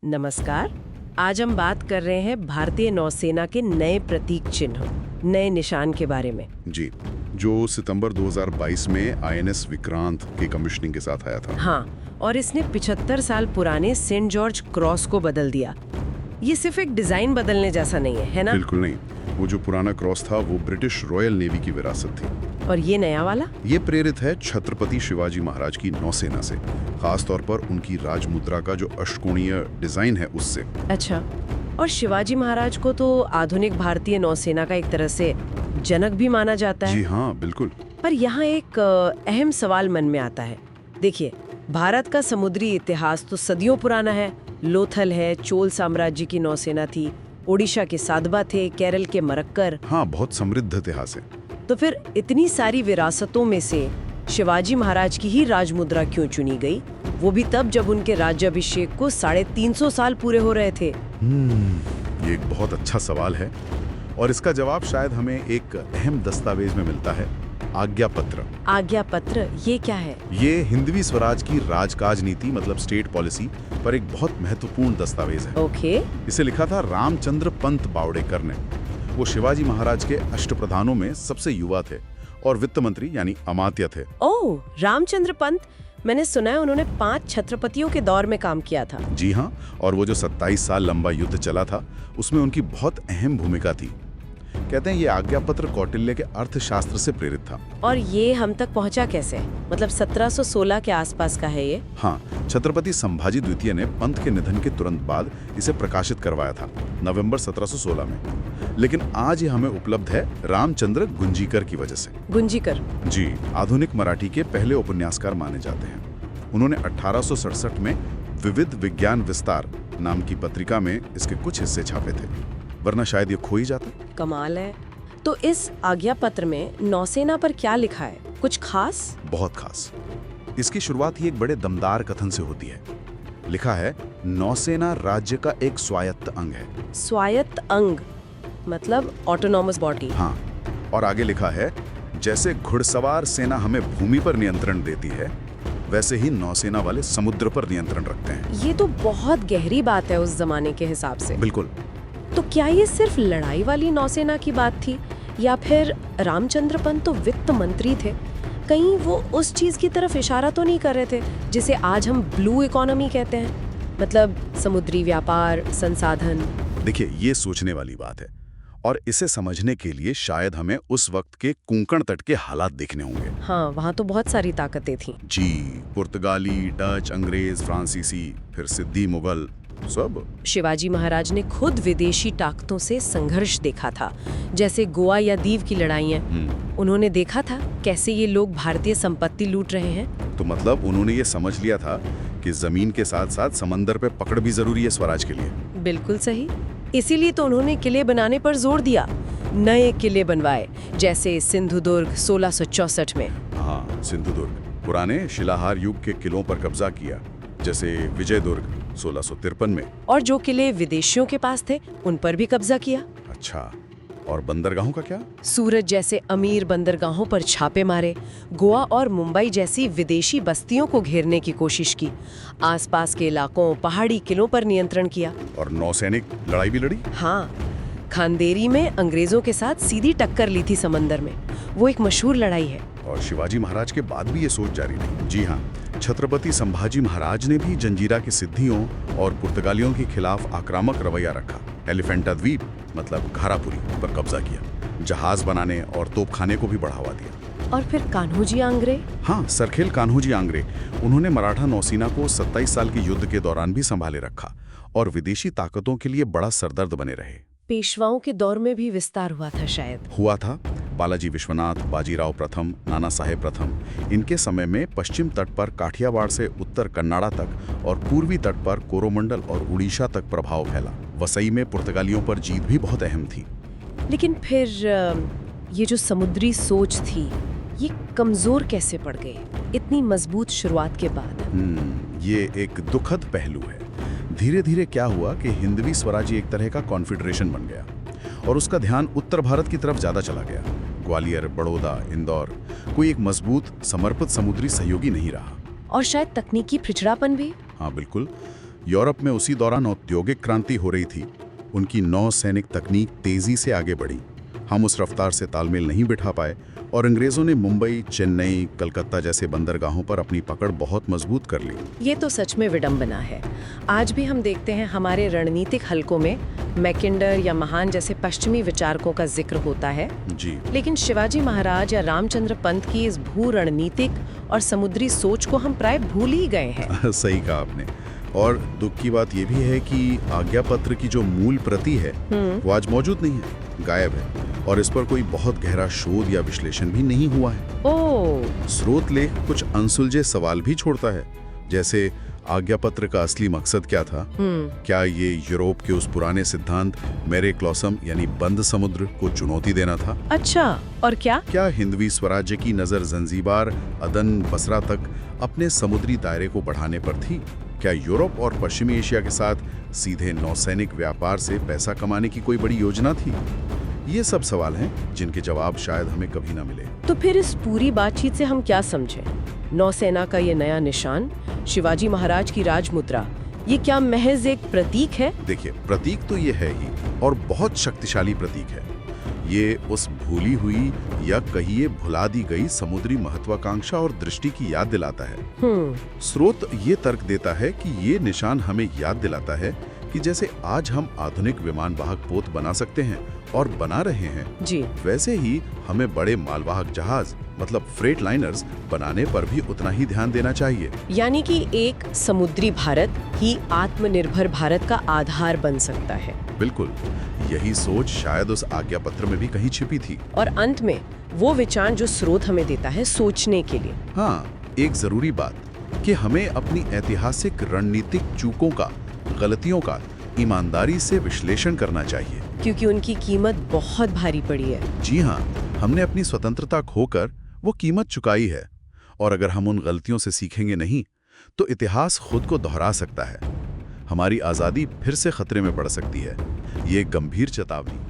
नमस्कार। आज हम बात कर रहे हैं भारतीय नौसेना के नए प्रतीक चिन्ह, नए निशान के बारे में। जी, जो सितंबर 2022 में आईएनएस विक्रांत के कमीशनिंग के साथ आया था। हाँ, और इसने 75 साल पुराने सेंट जॉर्ज क्रॉस को बदल दिया। ये सिर्फ एक डिजाइन बदलने जैसा नहीं है ना? बिल्कुल नहीं। वो जो पुराना क्रॉस था वो ब्रिटिश रॉयल नेवी की विरासत थी। और ये नया वाला? ये प्रेरित है छत्रपति शिवाजी महाराज की नौसेना से, खास तौर पर उनकी राजमुद्रा का जो अष्टकोणीय डिजाइन है उससे। अच्छा, और शिवाजी महाराज को तो आधुनिक भारतीय नौसेना का एक तरह से जनक भी माना जाता है। जी हाँ, बिल्कुल। पर यहाँ एक अहम सवाल मन में आता है। देखिए, भारत का समुद्री इतिहास तो सदियों पुराना है। लोथल है, चोल साम्राज्य की नौसेना थी, ओडिशा के साधबा थे, केरल के मरक्कर। हाँ, बहुत समृद्ध इतिहास है। तो फिर इतनी सारी विरासतों में से शिवाजी महाराज की ही राजमुद्रा क्यों चुनी गई, वो भी तब जब उनके राज्याभिषेक को 350 साल पूरे हो रहे थे? ये एक बहुत अच्छा सवाल है और इसका जवाब शायद हमें एक अहम दस्तावेज में मिलता है, आज्ञा पत्र। आज्ञा पत्र, ये क्या है? ये हिंदवी स्वराज की राजकाज नीति मतलब स्टेट पॉलिसी पर एक बहुत महत्वपूर्ण दस्तावेज है। ओके। इसे लिखा था रामचंद्र पंत बावड़ेकर ने। वो शिवाजी महाराज के अष्टप्रधानों में सबसे युवा थे और वित्त मंत्री यानी अमात्य थे। ओह, रामचंद्र पंत। मैंने सुना है उन्होंने 5 छत्रपतियों के दौर में काम किया था। जी हाँ, और वो जो 27 साल लंबा युद्ध चला था उसमें उनकी बहुत अहम भूमिका थी। कहते हैं ये आज्ञा पत्र कौटिल्य के अर्थशास्त्र से प्रेरित था। और ये हम तक पहुंचा कैसे? मतलब 1716 के आसपास का है ये? हाँ, छत्रपति संभाजी द्वितीय ने पंत के निधन के तुरंत बाद इसे प्रकाशित करवाया था, नवंबर 1716 में। लेकिन आज ये हमें उपलब्ध है रामचंद्र गुंजीकर की वजह से। गुंजीकर? जी, आधुनिक मराठी के पहले उपन्यासकार माने जाते हैं। उन्होंने 1867 में विविध विज्ञान विस्तार नाम की पत्रिका में इसके कुछ हिस्से छापे थे, वरना शायद ये खो ही जाता। कमाल है। तो इस आज्ञा पत्र में नौसेना पर क्या लिखा है? कुछ खास? बहुत खास। इसकी शुरुआत ही एक बड़े दमदार कथन से होती है। लिखा है, नौसेना राज्य का एक स्वायत्त अंग है। स्वायत्त अंग मतलब ऑटोनॉमस बॉडी? हाँ, और आगे लिखा है, जैसे घुड़सवार सेना हमें भूमि पर नियंत्रण देती है, वैसे ही नौसेना वाले समुद्र पर नियंत्रण रखते हैं। ये तो बहुत गहरी बात है उस जमाने के हिसाब से। बिल्कुल। तो क्या ये सिर्फ लड़ाई वाली नौसेना की बात थी, या फिर रामचंद्र पंत तो वित्त मंत्री थे, कहीं वो उस चीज की तरफ इशारा तो नहीं कर रहे थे जिसे आज हम ब्लू इकोनॉमी कहते हैं, मतलब समुद्री व्यापार, संसाधन? देखिए, ये सोचने वाली बात है और इसे समझने के लिए शायद हमें उस वक्त के कोंकण तट के हालात देखने होंगे। हाँ, वहाँ तो बहुत सारी ताकतें थीं। जी, पुर्तगाली, डच, अंग्रेज, फ्रांसीसी, फिर सिद्दी मुगल, सब। शिवाजी महाराज ने खुद विदेशी ताकतों से संघर्ष देखा था, जैसे गोवा या दीव की लड़ाइयाँ। उन्होंने देखा था कैसे ये लोग भारतीय संपत्ति लूट रहे हैं। तो मतलब उन्होंने ये समझ लिया था कि जमीन के साथ साथ समंदर पे पकड़ भी जरूरी है स्वराज के लिए। बिल्कुल सही। इसीलिए तो उन्होंने किले बनाने पर जोर दिया। नए किले बनवाए, जैसे सिंधुदुर्ग 1664 में। हाँ, सिंधुदुर्ग। पुराने शिलाहार युग के किलों पर कब्जा किया, जैसे विजयदुर्ग 1653 में। और जो किले विदेशियों के पास थे उन पर भी कब्जा किया। अच्छा, और बंदरगाहों का क्या? सूरत जैसे अमीर बंदरगाहों पर छापे मारे, गोवा और मुंबई जैसी विदेशी बस्तियों को घेरने की कोशिश की, आसपास के इलाकों, पहाड़ी किलों पर नियंत्रण किया। और नौसैनिक लड़ाई भी लड़ी? हाँ, खांदेरी में अंग्रेजों के साथ सीधी टक्कर ली थी समंदर में। वो एक मशहूर लड़ाई है। और शिवाजी महाराज के बाद भी ये सोच जारी रही। जी हाँ, छत्रपति संभाजी महाराज ने भी जंजीरा की सिद्धियों और पुर्तगालियों के खिलाफ आक्रामक रवैया रखा। एलिफेंटा द्वीप मतलब घारापुरी पर कब्जा किया, जहाज बनाने और तोपखाने को भी बढ़ावा दिया। और फिर कान्होजी आंग्रे? हाँ, सरखेल कान्होजी आंग्रे। उन्होंने मराठा नौसेना को 27 साल के युद्ध के दौरान भी संभाले रखा और विदेशी ताकतों के लिए बड़ा सरदर्द बने रहे। पेशवाओं के दौर में भी विस्तार हुआ था शायद? हुआ था। बालाजी विश्वनाथ, बाजीराव प्रथम, नाना साहेब प्रथम, इनके समय में पश्चिम तट पर काठियावाड़ से उत्तर कन्नाडा तक और पूर्वी तट पर कोरोमंडल और उड़ीसा तक प्रभाव फैला। वसई में पुर्तगालियों पर जीत भी बहुत अहम थी। लेकिन फिर ये जो समुद्री सोच थी, ये कमजोर कैसे पड़ गई इतनी मजबूत शुरुआत के बाद? ये एक दुखद पहलू है। धीरे धीरे क्या हुआ कि हिंदवी स्वराज्य एक तरह का कॉन्फेडरेशन बन गया और उसका ध्यान उत्तर भारत की तरफ ज्यादा चला गया। ग्वालियर, बड़ौदा, इंदौर कोई एक मजबूत समर्पित समुद्री सहयोगी नहीं रहा। और शायद तकनीकी पिछड़ापन भी। हाँ बिल्कुल, यूरोप में उसी दौरान औद्योगिक क्रांति हो रही थी। उनकी नौसैनिक तकनीक तेजी से आगे बढ़ी। हम उस रफ्तार से तालमेल नहीं बिठा पाए और अंग्रेजों ने मुंबई, चेन्नई, कलकत्ता जैसे बंदरगाहों पर अपनी पकड़ बहुत मजबूत कर ली। ये तो सच में विडंबना है। आज भी हम देखते हैं हमारे रणनीतिक हलकों में मैकिंडर या महान जैसे पश्चिमी विचारकों का जिक्र होता है, जी लेकिन शिवाजी महाराज या रामचंद्र पंत की इस भू रणनीतिक और समुद्री सोच को हम प्राय भूल ही गए हैं। सही कहा आपने। और दुख की बात यह भी है कि आज्ञा पत्र की जो मूल प्रति है वो आज मौजूद नहीं है, गायब है, और इस पर कोई बहुत गहरा शोध या विश्लेषण भी नहीं हुआ है। ओह, स्रोत लेख कुछ अनसुलझे सवाल भी छोड़ता है, जैसे आज्ञा पत्र का असली मकसद क्या था? क्या ये यूरोप के उस पुराने सिद्धांत मेरे क्लॉसम यानी बंद समुद्र को चुनौती देना था? अच्छा, और क्या हिंदवी स्वराज्य की नजर जंजीबार, अदन, बसरा तक अपने समुद्री दायरे को बढ़ाने पर थी? क्या यूरोप और पश्चिमी एशिया के साथ सीधे नौसैनिक व्यापार से पैसा कमाने की कोई बड़ी योजना थी? ये सब सवाल हैं जिनके जवाब शायद हमें कभी ना मिले। तो फिर इस पूरी बातचीत से हम क्या समझें? नौसेना का ये नया निशान, शिवाजी महाराज की राजमुद्रा, ये क्या महज एक प्रतीक है? देखिए, प्रतीक तो ये है ही, और बहुत शक्तिशाली प्रतीक है। ये उस भूली हुई या कहिए भुला दी गई समुद्री महत्वाकांक्षा और दृष्टि की याद दिलाता है। स्रोत ये तर्क देता है कि ये निशान हमें याद दिलाता है कि जैसे आज हम आधुनिक विमान वाहक पोत बना सकते हैं और बना रहे हैं जी, वैसे ही हमें बड़े मालवाहक जहाज मतलब फ्रेट लाइनर्स बनाने पर भी उतना ही ध्यान देना चाहिए। यानी कि एक समुद्री भारत ही आत्मनिर्भर भारत का आधार बन सकता है। बिल्कुल, यही सोच शायद उस आज्ञा पत्र में भी कहीं छिपी थी। और अंत में वो विचार जो स्रोत हमें देता है सोचने के लिए। हाँ, एक जरूरी बात कि हमें अपनी ऐतिहासिक रणनीतिक चूकों का, गलतियों का ईमानदारी से विश्लेषण करना चाहिए, क्योंकि उनकी कीमत बहुत भारी पड़ी है। जी हाँ, हमने अपनी स्वतंत्रता खोकर वो कीमत चुकाई है, और अगर हम उन गलतियों से सीखेंगे नहीं तो इतिहास खुद को दोहरा सकता है। हमारी आज़ादी फिर से खतरे में पड़ सकती है। ये एक गंभीर चेतावनी।